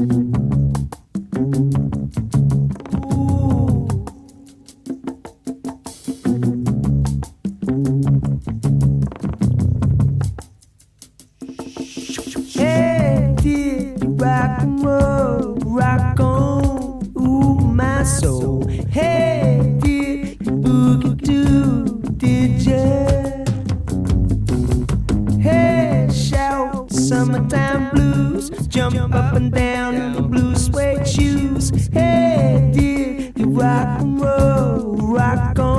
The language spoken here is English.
Hey, did you rock and roll, rock on, ooh, my soul. Hey, did you boogie do, did ya? Hey, shout summertime blues, jump up and down in the blue suede shoes. Hey, did you rock and roll, rock on?